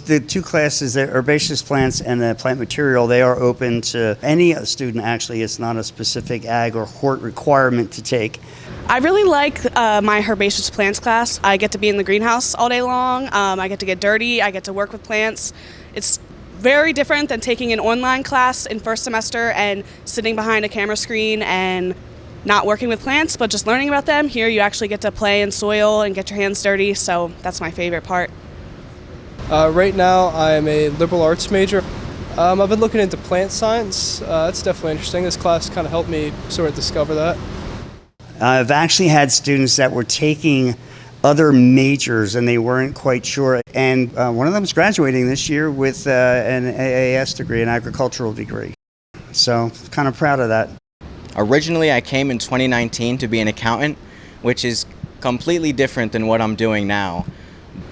The two classes, the herbaceous plants and the plant material, they are open to any student actually. It's not a specific ag or hort requirement to take. I really like my herbaceous plants class. I get to be in the greenhouse all day long. I get to get dirty. I get to work with plants. It's very different than taking an online class in first semester and sitting behind a camera screen and not working with plants, but just learning about them. Here you actually get to play in soil and get your hands dirty, so that's my favorite part. Right now I'm a liberal arts major. I've been looking into plant science. That's definitely interesting. This class kind of helped me sort of discover that. I've actually had students that were taking other majors and they weren't quite sure. And one of them is graduating this year with an AAS degree, an agricultural degree. So kind of proud of that. Originally, I came in 2019 to be an accountant, which is completely different than what I'm doing now.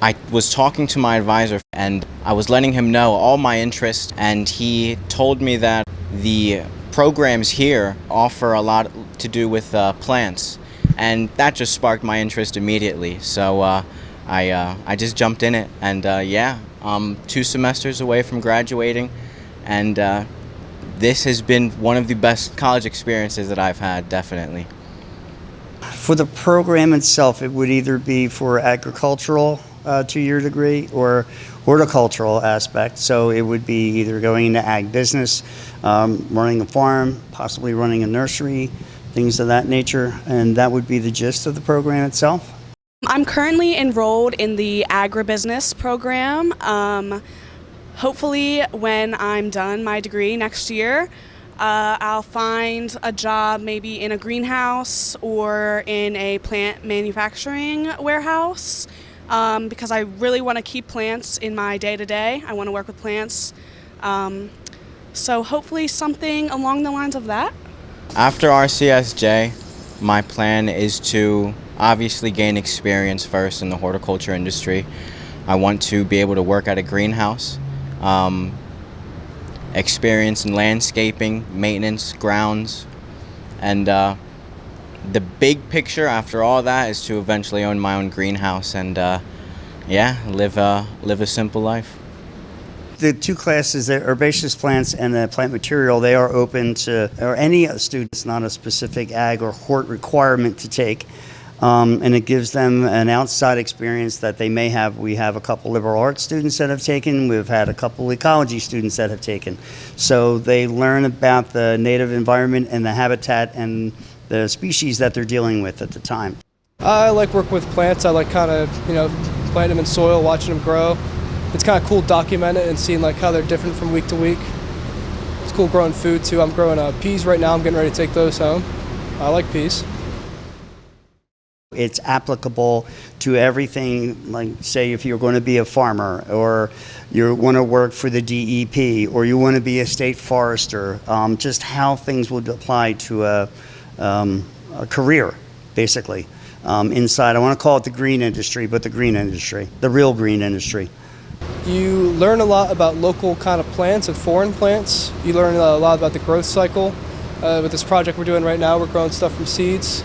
I was talking to my advisor and I was letting him know all my interests, and he told me that the programs here offer a lot to do with plants, and that just sparked my interest immediately. So I just jumped in it, and yeah, I'm 2 semesters away from graduating, and this has been one of the best college experiences that I've had, definitely. For the program itself, it would either be for agricultural 2-year degree or horticultural aspect. So it would be either going into ag business, running a farm, possibly running a nursery, things of that nature, and that would be the gist of the program itself. I'm currently enrolled in the agribusiness program. Hopefully when I'm done my degree next year, I'll find a job maybe in a greenhouse or in a plant manufacturing warehouse, because I really want to keep plants in my day-to-day. I want to work with plants. So hopefully something along the lines of that. After RCSJ, my plan is to obviously gain experience first in the horticulture industry. I want to be able to work at a greenhouse, experience in landscaping, maintenance, grounds, and the big picture after all that is to eventually own my own greenhouse and yeah, live a simple life. The two classes, the herbaceous plants and the plant material, they are open to any student. It's not a specific ag or hort requirement to take. And it gives them an outside experience that they may have. We have a couple liberal arts students that have taken. We've had a couple ecology students that have taken. So they learn about the native environment and the habitat and the species that they're dealing with at the time. I like working with plants. I like kind of, planting them in soil, watching them grow. It's kind of cool documenting it and seeing like how they're different from week to week. It's cool growing food too. I'm growing peas right now. I'm getting ready to take those home. I like peas. It's applicable to everything, like say if you're going to be a farmer or you want to work for the DEP or you want to be a state forester, just how things would apply to a career, basically, inside. I want to call it the green industry, but the green industry, the real green industry. You learn a lot about local kind of plants and foreign plants. You learn a lot about the growth cycle. With this project we're doing right now, we're growing stuff from seeds.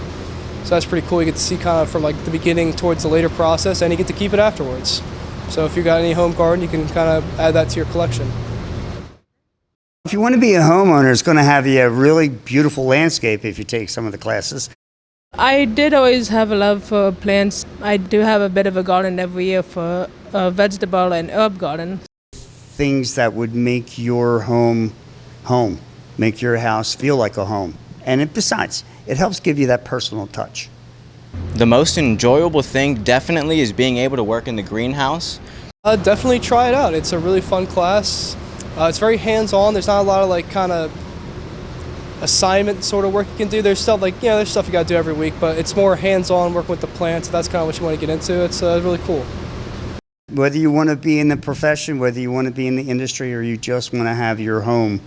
So that's pretty cool. You get to see kind of from like the beginning towards the later process, and you get to keep it afterwards. So if you got any home garden, you can kind of add that to your collection. If you want to be a homeowner, it's going to have you a really beautiful landscape if you take some of the classes. I did always have a love for plants. I do have a bit of a garden every year for a vegetable and herb garden. Things that would make your home, make your house feel like a home. And besides, it helps give you that personal touch. The most enjoyable thing definitely is being able to work in the greenhouse. Definitely try it out. It's a really fun class. It's very hands-on. There's not a lot of like kind of assignment sort of work you can do. There's stuff like, there's stuff you got to do every week, but it's more hands-on working with the plants. That's kind of what you want to get into. It's really cool. Whether you want to be in the profession, whether you want to be in the industry, or you just want to have your home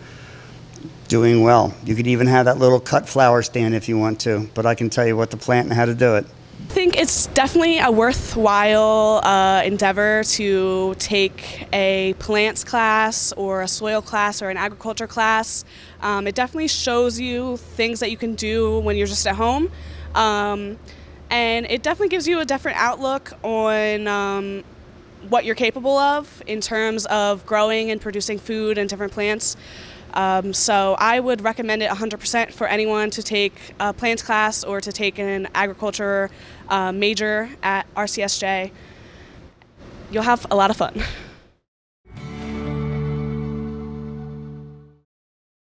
doing well. You could even have that little cut flower stand if you want to, but I can tell you what to plant and how to do it. I think it's definitely a worthwhile endeavor to take a plants class or a soil class or an agriculture class. It definitely shows you things that you can do when you're just at home. And it definitely gives you a different outlook on what you're capable of in terms of growing and producing food and different plants. So I would recommend it 100% for anyone to take a plants class or to take an agriculture major at RCSJ. You'll have a lot of fun.